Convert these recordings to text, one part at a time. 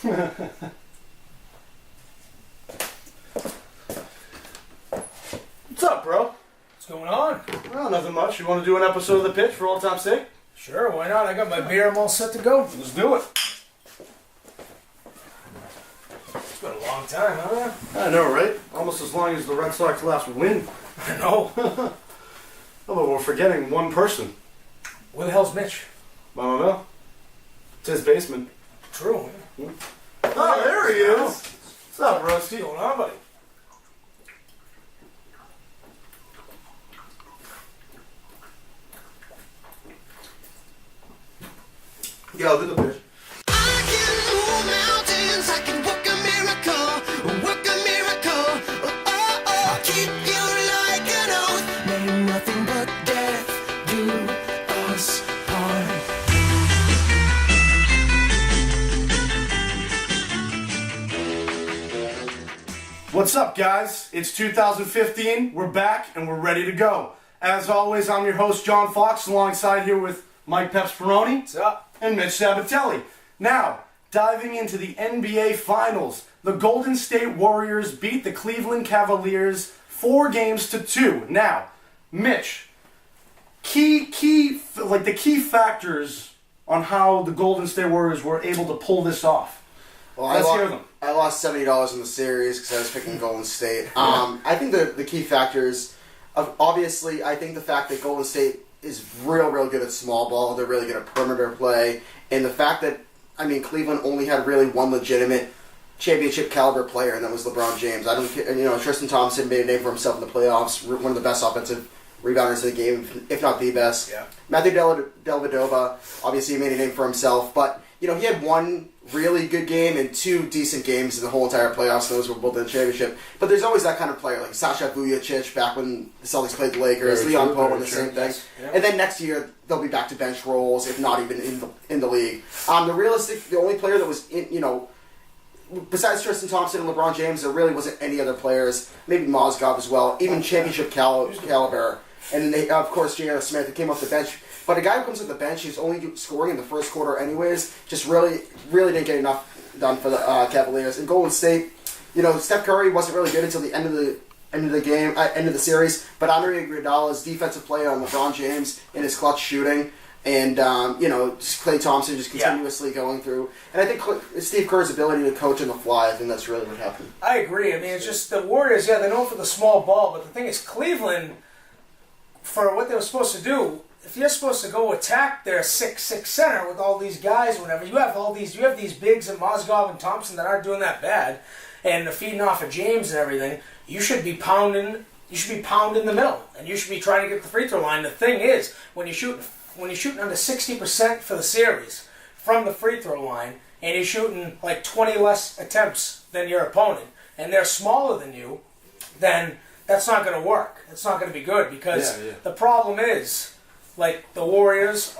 What's up, bro? What's going on? Well, nothing much. You want to do an episode of The Pitch for old time's sake? Sure, why not? I got my beer. I'm all set to go. Let's do it. It's been a long time, huh? I know, right? Almost as long as the Red Sox last win. I know. Although we're forgetting one person. Where the hell's Mitch? I don't know. It's his basement. True. Oh, there he is. What's up, Rusty? What's going on, buddy? Yeah, I'll do the pitch. I can move mountains, I can work a miracle, I'll keep you like an oath. May nothing but death do us part. What's up, guys? It's 2015. We're back and we're ready to go. As always, I'm your host, John Fox, alongside here with Mike Pepsperoni. What's up? And Mitch Sabatelli. Now, diving into the NBA Finals, the Golden State Warriors beat the Cleveland Cavaliers 4-2. Now, Mitch, the key factors on how the Golden State Warriors were able to pull this off. Well, Let's hear them. I lost $70 in the series because I was picking Golden State. I think the key factors, obviously, I think the fact that Golden State is real good at small ball. They're really good at perimeter play. And the fact that, Cleveland only had really one legitimate championship caliber player, and that was LeBron James. Tristan Thompson made a name for himself in the playoffs, one of the best offensive rebounders in the game, if not the best. Yeah. Matthew Dellavedova, obviously he made a name for himself, but, he had one really good game and two decent games in the whole entire playoffs, and those were both in the championship. But there's always that kind of player, like Sasha Vujacic back when the Celtics played the Lakers, Leon Powe won the same thing. Yeah. And then next year, they'll be back to bench roles, if not even in the league. The only player that was, besides Tristan Thompson and LeBron James, there really wasn't any other players, maybe Mozgov as well, even championship caliber. And then, of course, J.R. Smith, who came off the bench. But a guy who comes off the bench who's only scoring in the first quarter anyways, just really didn't get enough done for the Cavaliers. And Golden State, Steph Curry wasn't really good until the end of the series. But Andre Iguodala's defensive play on LeBron James and his clutch shooting, and just Klay Thompson just continuously going through. And I think Steve Kerr's ability to coach on the fly, I think that's really what happened. I agree. It's just the Warriors, they're known for the small ball, but the thing is, Cleveland, for what they were supposed to do, if you're supposed to go attack their 6'6" center with all these guys, whatever, you have these bigs and Mozgov and Thompson that aren't doing that bad, and they're feeding off of James and everything. You should be pounding the middle, and you should be trying to get the free throw line. The thing is, when you're shooting under 60% for the series from the free throw line, and you're shooting like 20 less attempts than your opponent, and they're smaller than you, then that's not going to work. It's not going to be good because the problem is, like the Warriors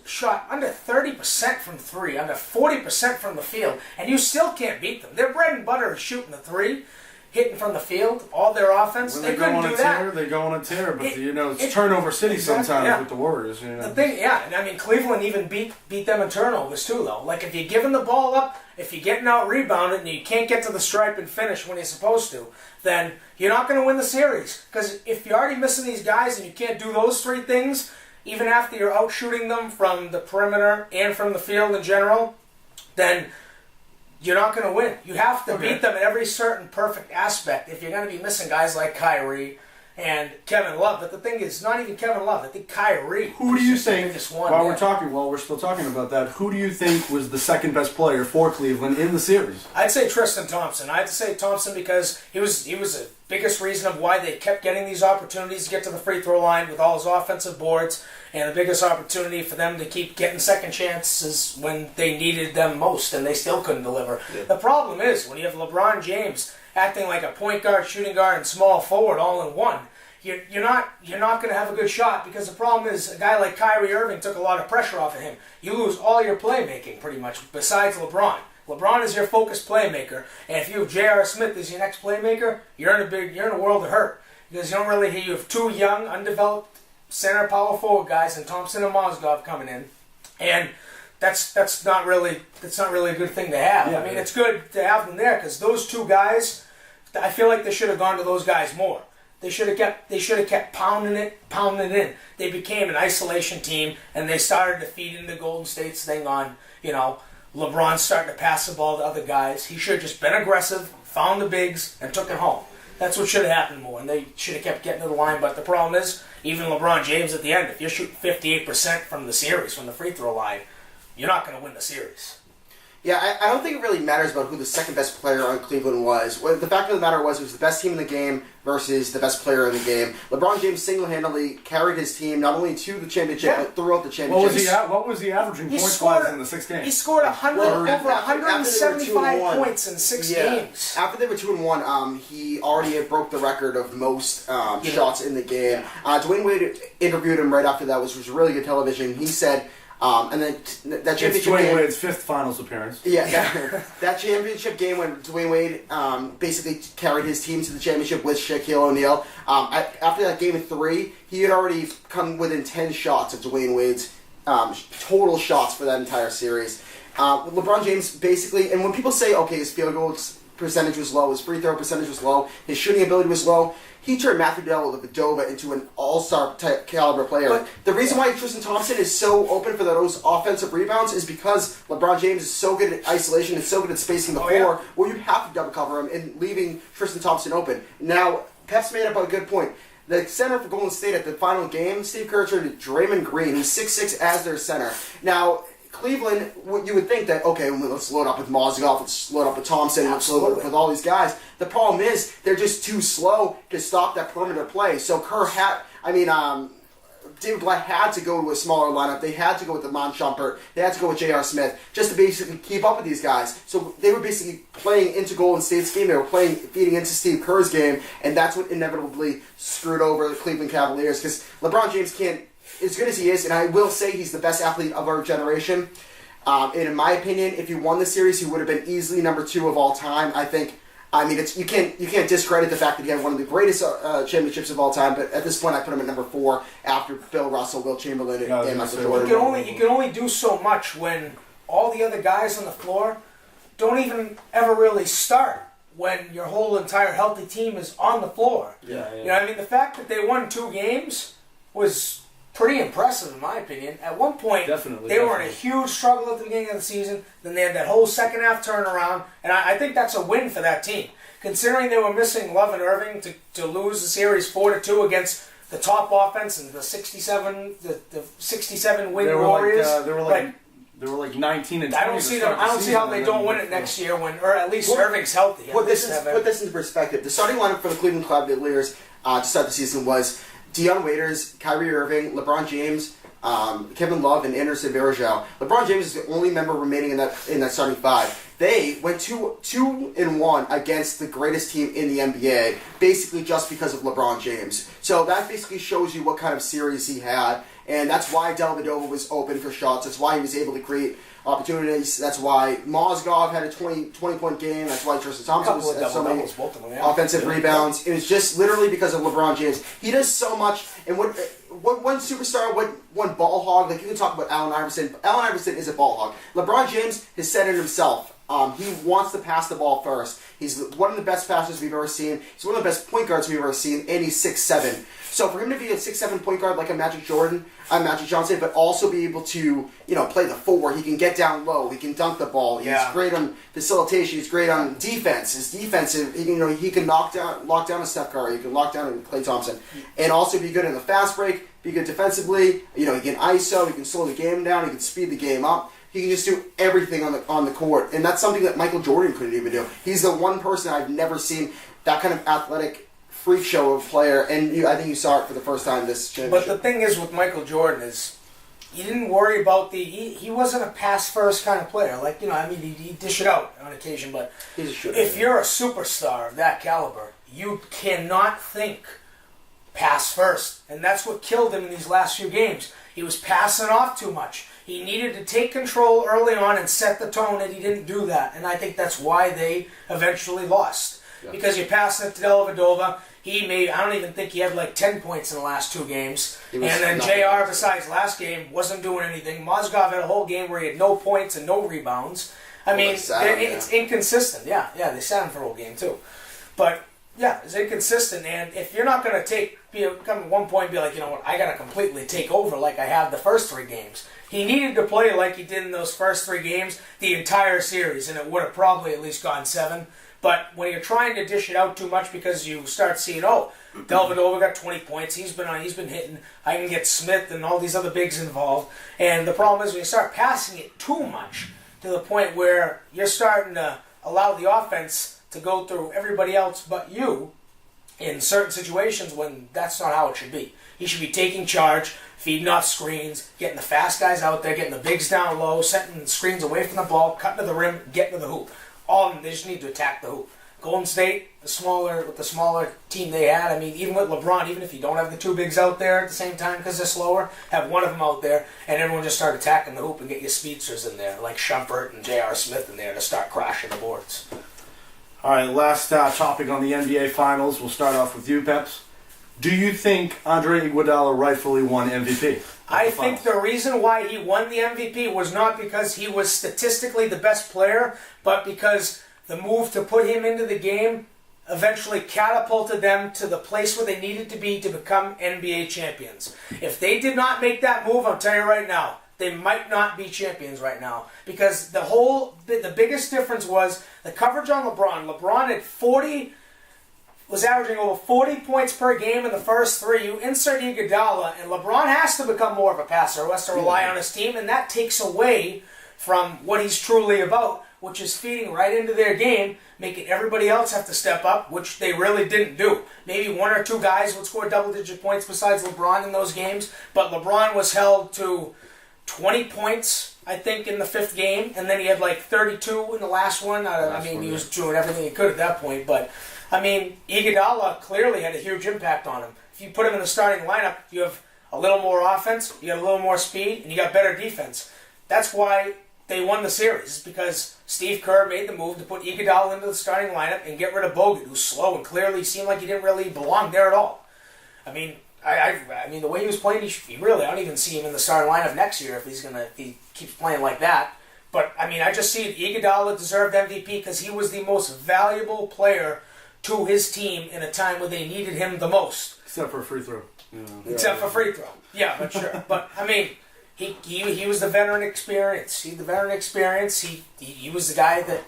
shot under 30% from three, under 40% from the field, and you still can't beat them. Their bread and butter is shooting the three, hitting from the field, all their offense. When they couldn't do that. They go on a tear, but it's turnover city sometimes with the Warriors. The thing, and Cleveland even beat them in turnovers too, though. Like if you're giving the ball up, if you're getting out rebounded and you can't get to the stripe and finish when you're supposed to, then you're not going to win the series. Because if you're already missing these guys and you can't do those three things, even after you're out shooting them from the perimeter and from the field in general, then you're not going to win. You have to beat them in every certain perfect aspect if you're going to be missing guys like Kyrie and Kevin Love. But the thing is, not even Kevin Love. I think Kyrie. Who do you think, while we're still talking about that, who do you think was the second best player for Cleveland in the series? I'd say Tristan Thompson. I'd say Thompson because he was the biggest reason of why they kept getting these opportunities to get to the free throw line with all his offensive boards, and the biggest opportunity for them to keep getting second chances when they needed them most, and they still couldn't deliver. Yeah. The problem is, when you have LeBron James acting like a point guard, shooting guard, and small forward all in one, you're not going to have a good shot, because the problem is a guy like Kyrie Irving took a lot of pressure off of him. You lose all your playmaking pretty much, besides LeBron. LeBron is your focused playmaker, and if you have J.R. Smith as your next playmaker, you're in a world of hurt, because you have two young, undeveloped center power forward guys, and Thompson and Mozgov coming in, and that's not really a good thing to have. Yeah, I mean, yeah. it's good to have them there because those two guys, I feel like they should have gone to those guys more. They should have kept pounding it in. They became an isolation team, and they started to feed into Golden State's thing on, LeBron starting to pass the ball to other guys. He should have just been aggressive, found the bigs, and took it home. That's what should have happened more, and they should have kept getting to the line. But the problem is, even LeBron James at the end, if you shoot 58% from the series, from the free throw line, you're not going to win the series. Yeah, I don't think it really matters about who the second best player on Cleveland was. Well, the fact of the matter was it was the best team in the game versus the best player in the game. LeBron James single-handedly carried his team not only to the championship, but throughout the championship. What was he averaging He points-wise scored- in the 6 games? He scored over After they were 175 2-1, points in 6 games. After they were 2-1, he already had broke the record of most shots in the game. Dwayne Wade interviewed him right after that, which was really good television. He said, and then that It's championship Dwayne game, Wade's 5th finals appearance. yeah, that championship game when Dwayne Wade basically carried his team to the championship with Shaquille O'Neal. After that game of 3, he had already come within 10 shots of Dwayne Wade's total shots for that entire series. LeBron James basically, and when people say, okay, his field goal percentage was low, his free throw percentage was low, his shooting ability was low, he turned Matthew Dellavedova into an all-star type caliber player. But the reason why Tristan Thompson is so open for those offensive rebounds is because LeBron James is so good at isolation and so good at spacing the floor where you have to double cover him and leaving Tristan Thompson open. Now, Pep's made up a good point. The center for Golden State at the final game, Steve Kerr turned to Draymond Green, who's 6'6", as their center. Now, Cleveland, you would think that, okay, let's load up with Mozgov, let's load up with Thompson, let's load up with all these guys. The problem is, they're just too slow to stop that perimeter play. So David Blatt had to go to a smaller lineup. They had to go with Iman Shumpert. They had to go with J.R. Smith just to basically keep up with these guys. So they were basically playing into Golden State's game. They were feeding into Steve Kerr's game, and that's what inevitably screwed over the Cleveland Cavaliers because LeBron James can't, as good as he is, and I will say he's the best athlete of our generation. And in my opinion, if he won the series, he would have been easily number 2 of all time. You can't discredit the fact that he had one of the greatest championships of all time. But at this point, I put him at number 4 after Bill Russell, Will Chamberlain, and Michael Jordan. You can only do so much when all the other guys on the floor don't even ever really start when your whole entire healthy team is on the floor. Yeah. The fact that they won 2 games was pretty impressive in my opinion. At one point, they were in a huge struggle at the beginning of the season. Then they had that whole second half turnaround, and I think that's a win for that team. Considering they were missing Love and Irving to lose the series 4-2 against the top offense and the 67 win Warriors. They were like 19 and 20. I don't see how they don't win it next year or at least Irving's healthy. Put this into perspective. The starting lineup for the Cleveland Cavaliers to start the season was Deion Waiters, Kyrie Irving, LeBron James, Kevin Love, and Anderson Varejao. LeBron James is the only member remaining in that starting 5. They went 2-1 against the greatest team in the NBA, basically just because of LeBron James. So that basically shows you what kind of series he had, and that's why Dellavedova was open for shots. That's why he was able to create opportunities. That's why Mozgov had a 20-point game. That's why Tristan Thompson had so many offensive rebounds. It was just literally because of LeBron James. He does so much, and what one superstar, one ball hog, like you can talk about Allen Iverson. Allen Iverson is a ball hog. LeBron James has said it himself. He wants to pass the ball first. He's one of the best passers we've ever seen. He's one of the best point guards we've ever seen, and he's 6'7". So for him to be a 6'7" point guard like a Magic Johnson, but also be able to play the 4, he can get down low, he can dunk the ball. He's great on facilitation. He's great on defense. His defensive, he can lock down a Steph Curry. He can lock down a Klay Thompson, and also be good in the fast break. Be good defensively. He can ISO. He can slow the game down. He can speed the game up. He can just do everything on the court, and that's something that Michael Jordan couldn't even do. He's the one person I've never seen that kind of athletic freak show of player, and I think you saw it for the first time this championship. But the thing is with Michael Jordan is he didn't worry about he wasn't a pass first kind of player. He'd dish it out on occasion, but if you're a superstar of that caliber, you cannot think pass first, and that's what killed him in these last few games. He was passing off too much. He needed to take control early on and set the tone, and he didn't do that. And I think that's why they eventually lost. Yeah. Because you're passing it to Dellavedova, I don't even think he had like 10 points in the last 2 games. He And was then nothing. JR, besides last game, wasn't doing anything. Mozgov had a whole game where he had no points and no rebounds. I mean, they sat him, it's inconsistent. Yeah, they sat him for a whole game too. But, yeah, it's inconsistent. And if you're not going to come at one point and be like, you know what, I got to completely take over like I have the first 3 games. He needed to play like he did in those first 3 games the entire series, and it would have probably at least gone 7. But when you're trying to dish it out too much because you start seeing, Delvedova got 20 points, he's been hitting, I can get Smith and all these other bigs involved. And the problem is when you start passing it too much to the point where you're starting to allow the offense to go through everybody else but you in certain situations when that's not how it should be. He should be taking charge, feeding off screens, getting the fast guys out there, getting the bigs down low, setting screens away from the ball, cutting to the rim, getting to the hoop. All of them, they just need to attack the hoop. Golden State, with the smaller team they had, I mean, even with LeBron, even if you don't have the 2 bigs out there at the same time because they're slower, have one of them out there, and everyone just start attacking the hoop and get your speedsters in there, like Shumpert and J.R. Smith in there to start crashing the boards. All right, last topic on the NBA Finals. We'll start off with you, Peps. Do you think Andre Iguodala rightfully won MVP? I think the reason why he won the MVP was not because he was statistically the best player, but because the move to put him into the game eventually catapulted them to the place where they needed to be to become NBA champions. If they did not make that move, I'll tell you right now, they might not be champions right now. Because the biggest difference was the coverage on LeBron. LeBron was averaging over 40 points per game in the first 3. You insert Iguodala, and LeBron has to become more of a passer, who has to rely on his team, and that takes away from what he's truly about, which is feeding right into their game, making everybody else have to step up, which they really didn't do. Maybe 1 or 2 guys would score double-digit points besides LeBron in those games, but LeBron was held to 20 points, I think, in the 5th game, and then he had like 32 in the last one. He was doing everything he could at that point, but I mean, Iguodala clearly had a huge impact on him. If you put him in the starting lineup, you have a little more offense, you got a little more speed, and you got better defense. That's why they won the series, because Steve Kerr made the move to put Iguodala into the starting lineup and get rid of Bogut, who's slow and clearly seemed like he didn't really belong there at all. I mean, I mean the way he was playing, I don't even see him in the starting lineup next year if he keeps playing like that. But I mean, I just see Iguodala deserved MVP because he was the most valuable player to his team in a time where they needed him the most. Except for a free throw. Except for free throw. Yeah, but sure. But, I mean, he was the veteran experience. He was the guy that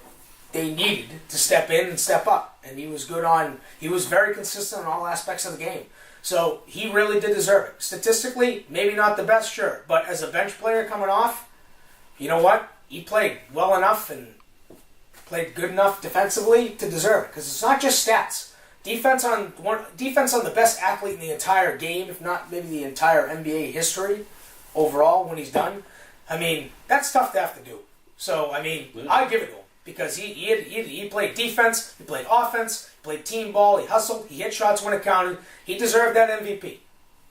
they needed to step in and step up. And he was very consistent in all aspects of the game. So he really did deserve it. Statistically, maybe not the best, sure. But as a bench player coming off, you know what? He played well enough and played good enough defensively to deserve it. Because it's not just stats. Defense on the best athlete in the entire game, if not maybe the entire NBA history overall when he's done. I mean, that's tough to have to do. So, I mean, I give it to him. Because he played defense, he played offense, he played team ball, he hustled, he hit shots when it counted. He deserved that MVP.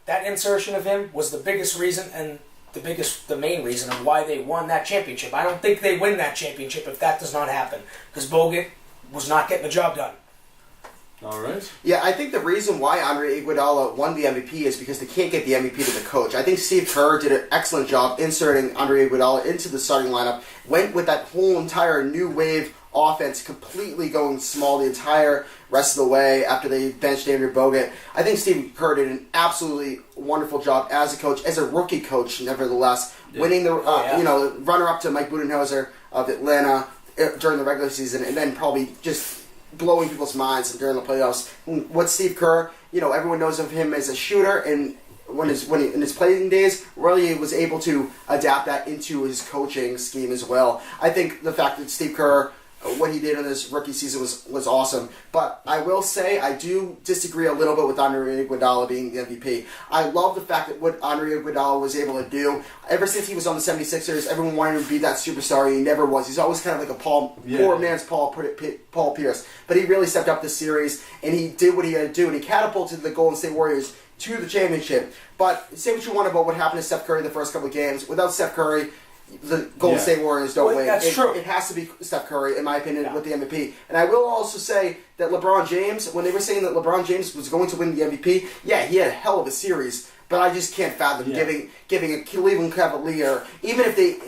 That insertion of him was the biggest reason and the main reason of why they won that championship. I don't think they win that championship if that does not happen. Because Bogut was not getting the job done. All right. Yeah, I think the reason why Andre Iguodala won the MVP is because they can't get the MVP to the coach. I think Steve Kerr did an excellent job inserting Andre Iguodala into the starting lineup, went with that whole entire new wave offense completely going small the entire rest of the way after they benched Andrew Bogut. I think Steve Kerr did an absolutely wonderful job as a coach, as a rookie coach, nevertheless, winning the runner-up to Mike Budenholzer of Atlanta during the regular season, and then probably just blowing people's minds during the playoffs. What Steve Kerr, everyone knows of him as a shooter, and in his playing days, really was able to adapt that into his coaching scheme as well. I think the fact that Steve Kerr, what he did in his rookie season was awesome. But I will say I do disagree a little bit with Andre Iguodala being the MVP. I love the fact that what Andre Iguodala was able to do. Ever since he was on the 76ers, everyone wanted him to be that superstar. He never was. He's always kind of like a poor man's Paul Pierce. But he really stepped up this series, and he did what he had to do, and he catapulted the Golden State Warriors to the championship. But say what you want about what happened to Steph Curry the first couple of games. Without Steph Curry, the Golden State Warriors don't win. That's true. It has to be Steph Curry, in my opinion, with the MVP. And I will also say that LeBron James, when they were saying that LeBron James was going to win the MVP, yeah, he had a hell of a series. But I just can't fathom giving a Cleveland Cavalier, even if they,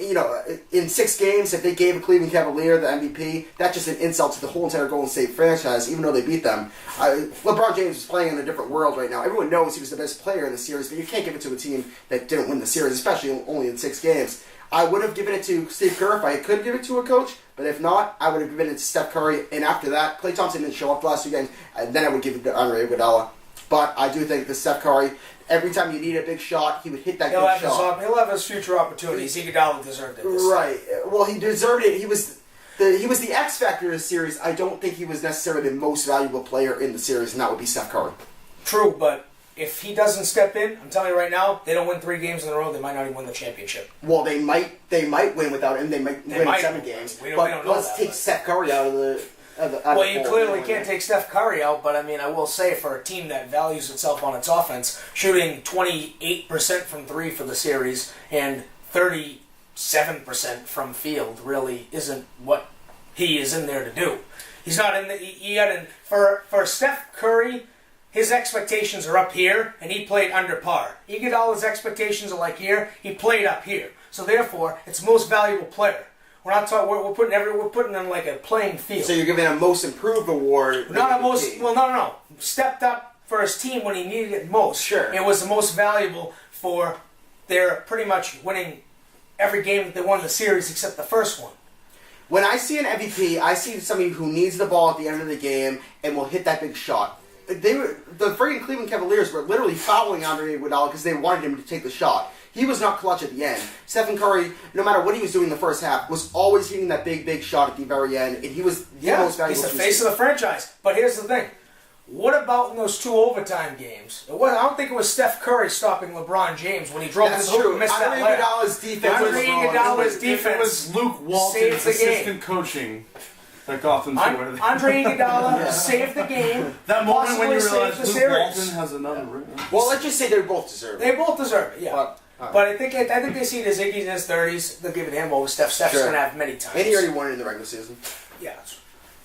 in 6 games, if they gave a Cleveland Cavalier the MVP, that's just an insult to the whole entire Golden State franchise, even though they beat them. LeBron James is playing in a different world right now. Everyone knows he was the best player in the series, but you can't give it to a team that didn't win the series, especially only in 6 games. I would have given it to Steve Kerr if I could give it to a coach, but if not, I would have given it to Steph Curry. And after that, Klay Thompson didn't show up the last 2 games, and then I would give it to Andre Iguodala. But I do think that Steph Curry, every time you need a big shot, he would hit that big shot. He'll have his future opportunities. Iguodala deserved it. Right. Well, he deserved it. He was the X factor of the series. I don't think he was necessarily the most valuable player in the series, and that would be Steph Curry. True, but if he doesn't step in, I'm telling you right now, they don't win 3 games in a row, they might not even win the championship. Well, they might win without him. They might win 7 games. We don't know let's take Steph Curry out of the... Well, you clearly can't take Steph Curry out, but I will say for a team that values itself on its offense, shooting 28% from 3 for the series and 37% from field really isn't what he is in there to do. He's not in the... For Steph Curry, his expectations are up here, and he played under par. Iguodala's expectations are like here, he played up here. So therefore, it's most valuable player. We're not talking. We're putting them like a playing field. So you're giving a most improved award. Not a most. Well, no. Stepped up for his team when he needed it most. Sure. It was the most valuable for their pretty much winning every game that they won the series except the first one. When I see an MVP, I see somebody who needs the ball at the end of the game and will hit that big shot. The freaking Cleveland Cavaliers were literally fouling Andre Iguodala because they wanted him to take the shot. He was not clutch at the end. Stephen Curry, no matter what he was doing in the first half, was always hitting that big shot at the very end, and he was the most valuable. He's the face of the franchise. But here's the thing. What about in those 2 overtime games? I don't think it was Steph Curry stopping LeBron James when he drove his hoop and missed that layup. Andre Iguodala's defense It was Luke Walton's assistant coaching that got them to where they... Andre Iguodala saved the game. That moment when you realize Luke series. Walton has another ring. Well, let's just say they both deserve it. They both deserve it, yeah. But I think they see it as Iggy's in his 30s. They'll give it to him over Steph. Steph's going to have many times. And he already won it in the regular season. Yeah.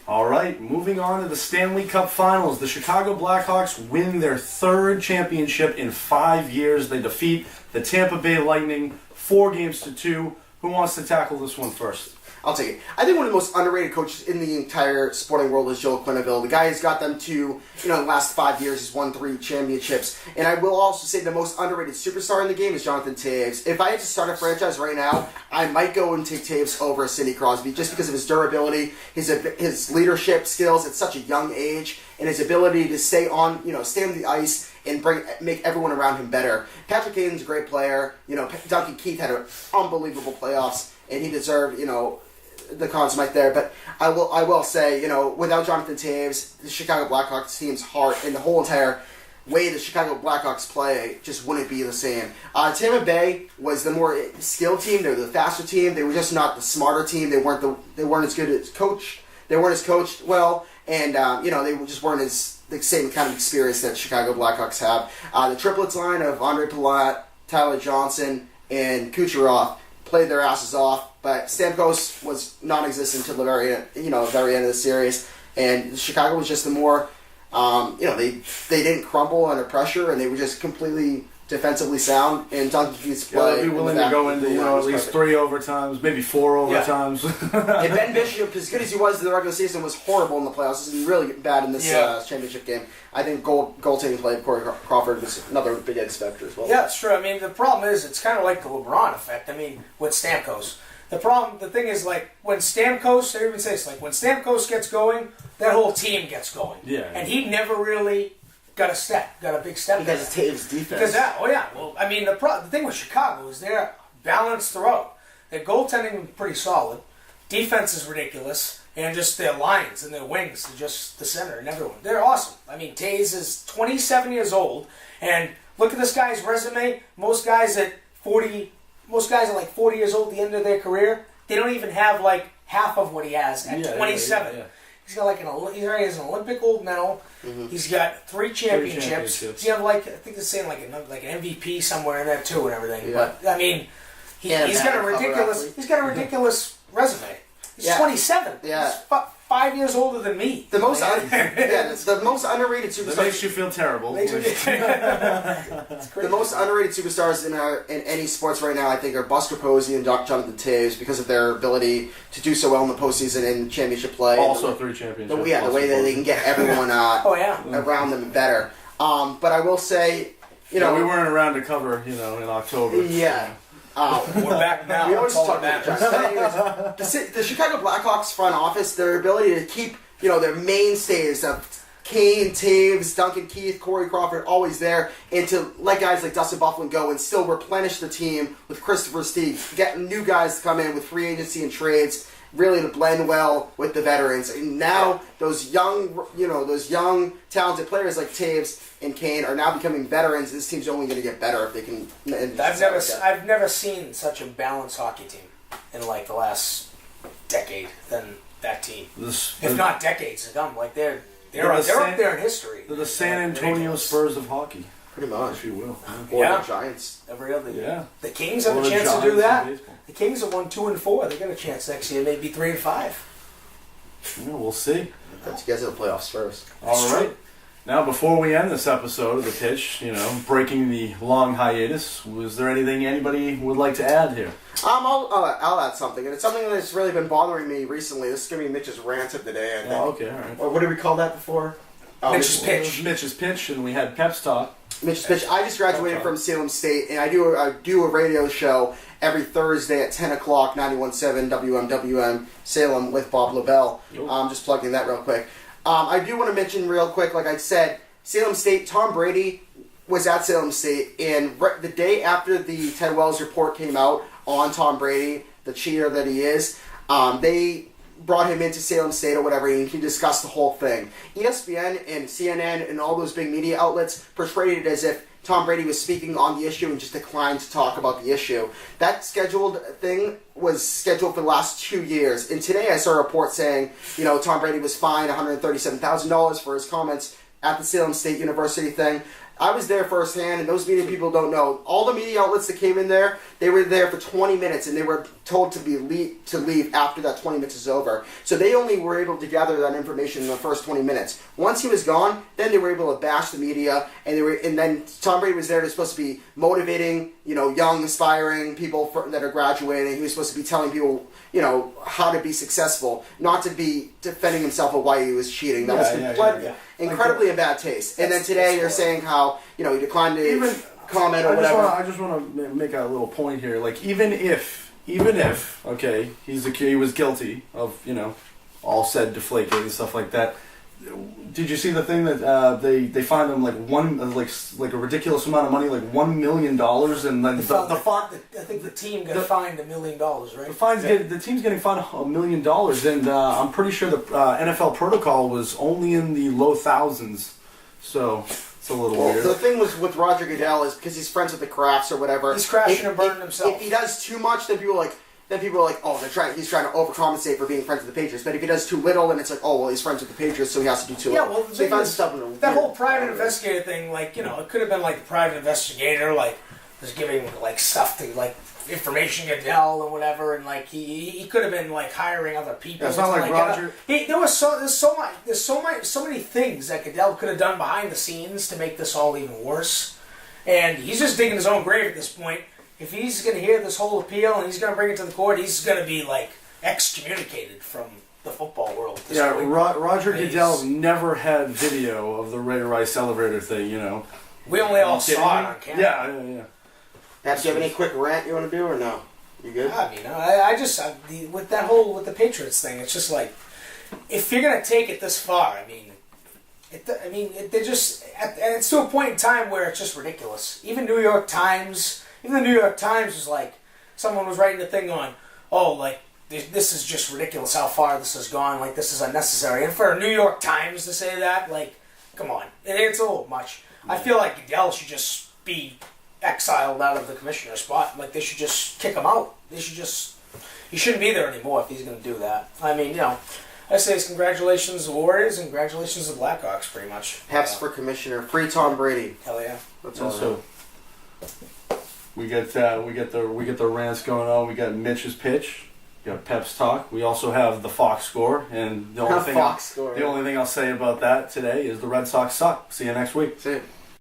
All right, moving on to the Stanley Cup Finals. The Chicago Blackhawks win their 3rd championship in 5 years. They defeat the Tampa Bay Lightning 4-2. Who wants to tackle this one first? I'll take it. I think one of the most underrated coaches in the entire sporting world is Joe Quenneville. The guy has got them to, the last 5 years, he's won 3 championships. And I will also say the most underrated superstar in the game is Jonathan Toews. If I had to start a franchise right now, I might go and take Toews over Sidney Crosby just because of his durability, his leadership skills at such a young age, and his ability to stay on the ice and make everyone around him better. Patrick Kane's a great player. Duncan Keith had an unbelievable playoffs, and he deserved, the consummate there. But I will say, without Jonathan Toews, the Chicago Blackhawks team's heart and the whole entire way the Chicago Blackhawks play just wouldn't be the same. Tampa Bay was the more skilled team. They were the faster team. They were just not the smarter team. They weren't as good as coached. They weren't as coached well, and they just weren't as the same kind of experience that Chicago Blackhawks have. The triplets line of Andre Palat, Tyler Johnson, and Kucherov played their asses off, but Stamkos was non-existent until the very end of the series, and Chicago was just the more, they didn't crumble under pressure, and they were just completely defensively sound, and Duncan Keith's play. They'd be willing to go into at least 3 overtimes, maybe 4 overtimes. And Ben Bishop, as good as he was in the regular season, was horrible in the playoffs. He was really bad in this championship game. I think goaltending play of Corey Crawford was another big X factor as well. Yeah, it's true. I mean, the problem is it's kind of like the LeBron effect. I mean, with Stamkos. The thing is, like, when Stamkos, I even say this, like, when Stamkos gets going, that whole team gets going. Yeah. And he never really got a big step. Because of Taves' defense. Well, I mean, the thing with Chicago is they're balanced throughout. Their goaltending is pretty solid. Defense is ridiculous. And just their lines and their wings, just the center and everyone. They're awesome. I mean, Taves is 27 years old. And look at this guy's resume. Most guys are like 40 years old at the end of their career. They don't even have like half of what he has at 27. Yeah. He's got he has an Olympic gold medal. Mm-hmm. He's got 3 championships. He's got I think they're saying like an MVP somewhere in there too and everything. Yeah. But I mean, He's got a ridiculous resume. He's 27. Yeah. He's 5 years older than me. The most the most underrated superstar. That makes you feel terrible. The most underrated superstars in any sports right now, I think, are Buster Posey and Jonathan Toews because of their ability to do so well in the postseason and championship play. Also 3 championships. The way that they can get everyone around them better. But I will say, we weren't around to cover, in October. Yeah. We're back now. We always talk about the Chicago Blackhawks front office, their ability to keep, their mainstays of Kane, Taves, Duncan Keith, Corey Crawford always there, and to let guys like Dustin Byfuglien go and still replenish the team with Christopher Stieg, get new guys to come in with free agency and trades, really to blend well with the veterans. And now those young talented players like Taves and Kane are now becoming veterans. This team's only going to get better if they can. I've never seen such a balanced hockey team in like the last decade than that team. If not decades to come, like they're up there in history. They're the San Antonio Spurs of hockey. Pretty much, if you will. Or the Giants. Every other year. Yeah. The Kings have a chance to do that. The Kings have won 2 and 4. They got a chance next year, maybe 3 and 5. Yeah, we'll see. That's you guys in the playoffs first. All right. Now, before we end this episode of The Pitch, breaking the long hiatus, was there anything anybody would like to add here? I'll add something, and it's something that's really been bothering me recently. This is going to be Mitch's rant of the day, I think. Oh, okay, all right. Or what did we call that before? Mitch's pitch. Mitch's pitch, and we had Pep's talk. Mitch's pitch. I just graduated from Salem State, and I do a radio show every Thursday at 10 o'clock, 91.7 WMWM Salem with Bob LaBelle. Just plugging that real quick. I do want to mention real quick, like I said, Salem State, Tom Brady was at Salem State, and the day after the Ted Wells report came out on Tom Brady, the cheater that he is, they brought him into Salem State or whatever, and he discussed the whole thing. ESPN and CNN and all those big media outlets portrayed it as if Tom Brady was speaking on the issue and just declined to talk about the issue. That scheduled thing was scheduled for the last 2 years, and today I saw a report saying, Tom Brady was fined $137,000 for his comments at the Salem State University thing. I was there firsthand, and those media people don't know. All the media outlets that came in there, they were there for 20 minutes, and they were told to leave after that 20 minutes is over. So they only were able to gather that information in the first 20 minutes. Once he was gone, then they were able to bash the media, and then Tom Brady was there to supposed to be motivating, young, aspiring people that are graduating. He was supposed to be telling people, how to be successcable, not to be defending himself of why he was cheating. That was incredibly in bad taste. And then today they're saying how, he declined to comment or whatever. I just want to make a little point here. Like, even if, okay, he was guilty of, all said deflating and stuff like that. Did you see the thing that they fined him like a ridiculous amount of money, like $1 million, and then I think the team got fined $1 million, right? The team's getting fined $1 million, and I'm pretty sure the NFL protocol was only in the low thousands, so it's a little weird. The thing was with Roger Goodell is because he's friends with the Crafts or whatever. He's crashing and burning himself. If he does too much, then people are like, oh, he's trying to overcompensate for being friends with the Patriots. But if he does too little, then it's like, oh, well, he's friends with the Patriots, so he has to do too little. Yeah, well, so he finds stuff that whole private investigator thing, it could have been like the private investigator, was giving stuff to information Goodell or whatever, and he could have been hiring other people. Yeah, it's not like Roger. There's so many things that Goodell could have done behind the scenes to make this all even worse, and he's just digging his own grave at this point. If he's going to hear this whole appeal and he's going to bring it to the court, he's going to be excommunicated from the football world. Roger Goodell never had video of the Ray Rice elevator thing. We only all saw it on camera. Yeah. Perhaps you have any quick rant you want to do or no? You good? I just with the Patriots thing, it's just if you're going to take it this far, they're just and it's to a point in time where it's just ridiculous. Even the New York Times was someone was writing a thing on, this is just ridiculous how far this has gone, this is unnecessary. And for a New York Times to say that, come on, it's a little much. I feel like Goodell should just be exiled out of the commissioner spot. They should just kick him out. He shouldn't be there anymore if he's going to do that. I say it's congratulations to the Warriors and congratulations to the Blackhawks, pretty much. Peps for commissioner. Free Tom Brady. Hell yeah. That's all. We get the rants going on. We got Mitch's pitch. We got Pep's talk. We also have the Fox score, and the only thing Fox score. The only thing I'll say about that today is the Red Sox suck. See you next week. See you.